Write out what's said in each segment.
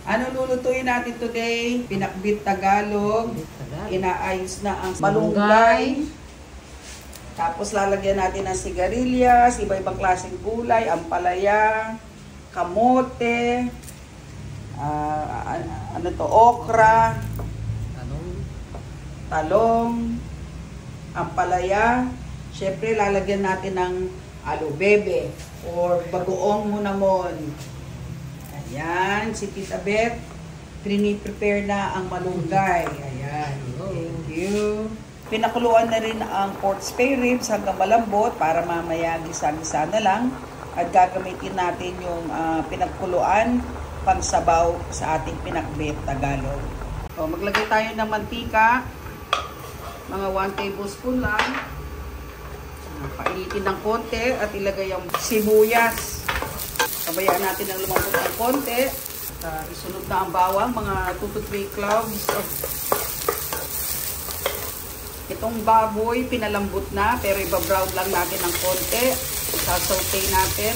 Ano lulutuin natin today? Pinakbit Tagalog. Inaayos na ang malunggay. Tapos lalagyan natin ng sigarilyas, iba-ibang klaseng gulay, ampalaya, kamote, okra, talong, ampalaya. Siyempre lalagyan natin ng alubebe or bagoong munamon. Ayan, si Tita Beth, prepare na ang malunggay. Ayan, thank you. Pinakuluan na rin ang pork spare ribs hanggang malambot para mamaya gisa-gisa na lang. At gagamitin natin yung pinagkuluan pang sabaw sa ating pinakbet Tagalog. So, maglagay tayo ng mantika. Mga 1 tablespoon lang. Painitin ng konti at ilagay ang sibuyas. Pabayaan natin ng lumambot ng konti. Isunod na ang bawang, mga 2 to 3 cloves. Itong baboy, pinalambot na, pero iba-brown lang natin ng konti. Sasaute natin.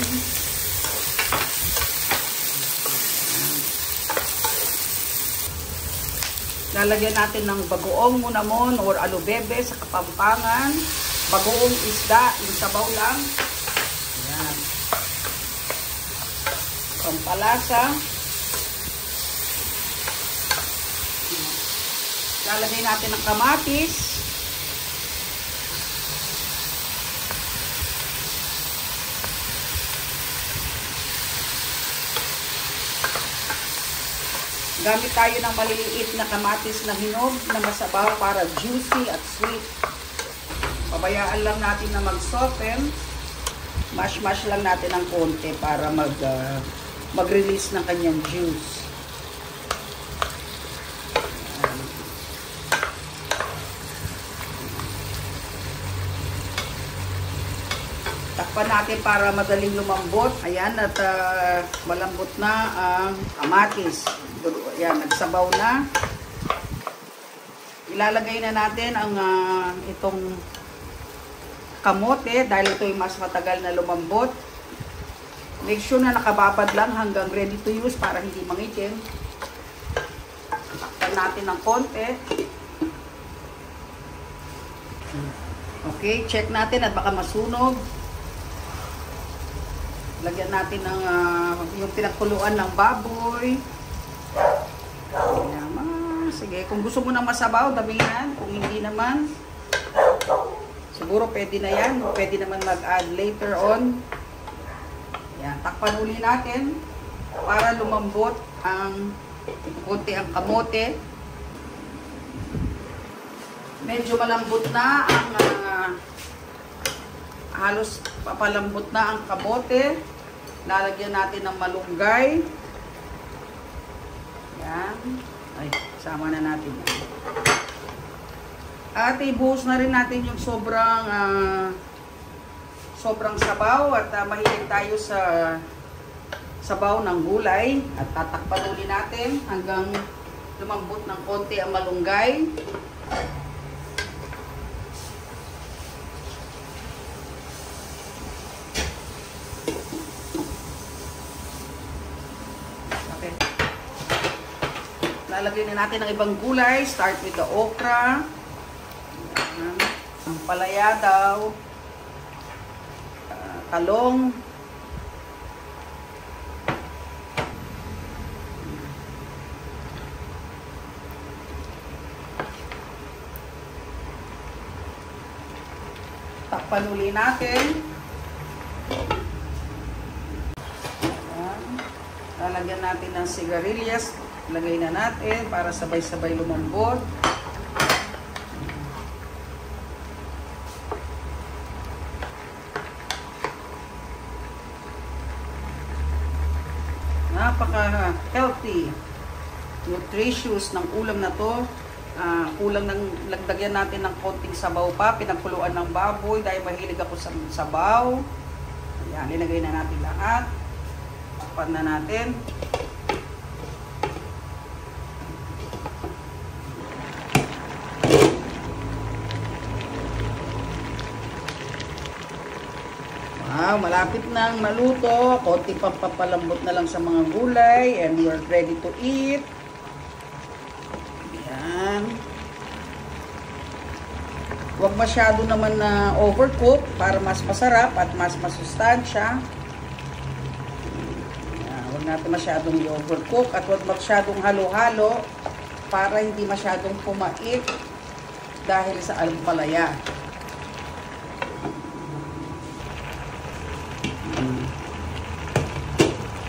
Lalagyan natin ng bagoong munamon or alubebe sa Kapampangan. Bagoong isda, yung sabaw lang. Ayan. Pampalasa. Lalagay natin ng kamatis. Gamit tayo ng maliliit na kamatis na hinog na masabaw para juicy at sweet. Pabayaan lang natin na mag-soften. Mash-mash lang natin ng konti para mag-release ng kanyang juice. Takpan natin para madaling lumambot. Ayan, at malambot na ang kamatis. Ayan, nagsabaw na. Ilalagay na natin ang itong kamote dahil ito ay mas matagal na lumambot. Make sure na nakababad lang hanggang ready to use para hindi mangitim. Takpan natin ng konti. Okay, check natin at baka masunog. Lagyan natin ng yung pinakuluan ng baboy. Ayan, sige, kung gusto mo na masabaw, dabingan. Kung hindi naman, siguro pwede na yan. Pwede naman mag-add later on. Ayan, takpan uli natin para lumambot ang konti ang kamote. Medyo malambot na ang halos papalambot na ang kamote. Lalagyan natin ng malunggay. Yan. Ay, sama na natin. At ibuhos na rin natin yung sobrang sabaw at mahilig tayo sa sabaw ng gulay. At tatakpan ulit natin hanggang lumambot ng konti ang malunggay. Lalagyan na natin ng ibang gulay. Start with the okra. Ang palaya daw. Talong. Takpan uli natin. Lalagyan natin ng sigarilyas. Lagay na natin para sabay-sabay lumambot. Napaka-healthy, nutritious ng ulam na to. Kulang ng lagdagyan natin ng konting sabaw pa. Pinagkuluan ng baboy dahil mahilig ako sa sabaw. Ayan, linagay na natin lahat. Takpan na natin. Wow, malapit nang maluto. Konti pang papalambot na lang sa mga gulay. And we're ready to eat. Yan. Huwag masyado naman na overcook para mas masarap at mas masustansya. Yan. Huwag natin masyadong overcook at huwag masyadong halo-halo para hindi masyadong pumait dahil sa ampalaya.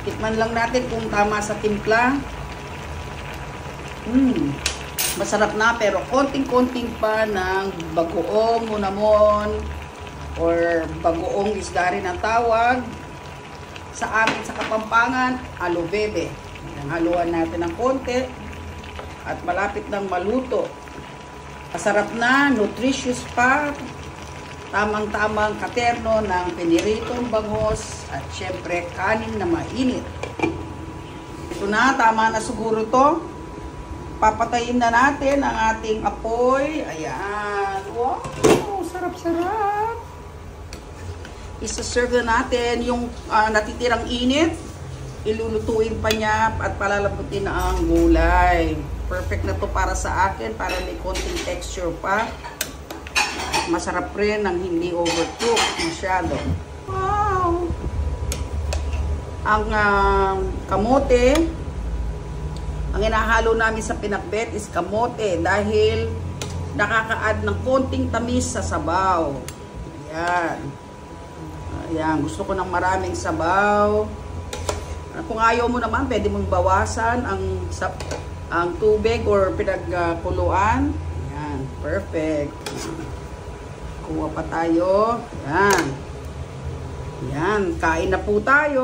Tikman lang natin kung tama sa timpla. Masarap na pero konting-konting pa ng bagoong munamon or bagoong isda rin ang tawag sa amin sa Kapampangan, alubebe. Haluan natin ng konti at malapit nang maluto. Masarap na, nutritious pa, tamang-tamang katerno ng piniritong bangus at syempre kanin na mainit. Ito na, tama na siguro to. Papatayin na natin ang ating apoy. Ayan. Wow, sarap-sarap. Isa-serve na natin yung natitirang init. Ilulutuin pa niya at palalabutin na ang gulay. Perfect na to para sa akin, para may konting texture pa. Masarap rin ng hindi overcook masyado. Wow! Ang kamote, ang inahalo namin sa pinakbet is kamote dahil nakaka-add ng konting tamis sa sabaw. Ayan. Ayan, gusto ko ng maraming sabaw. Kung ayaw mo naman, pwede mong bawasan ang tubig or pinagkuluan. Ayan, perfect. Kuha pa tayo. Yan. Yan. Kain na po tayo.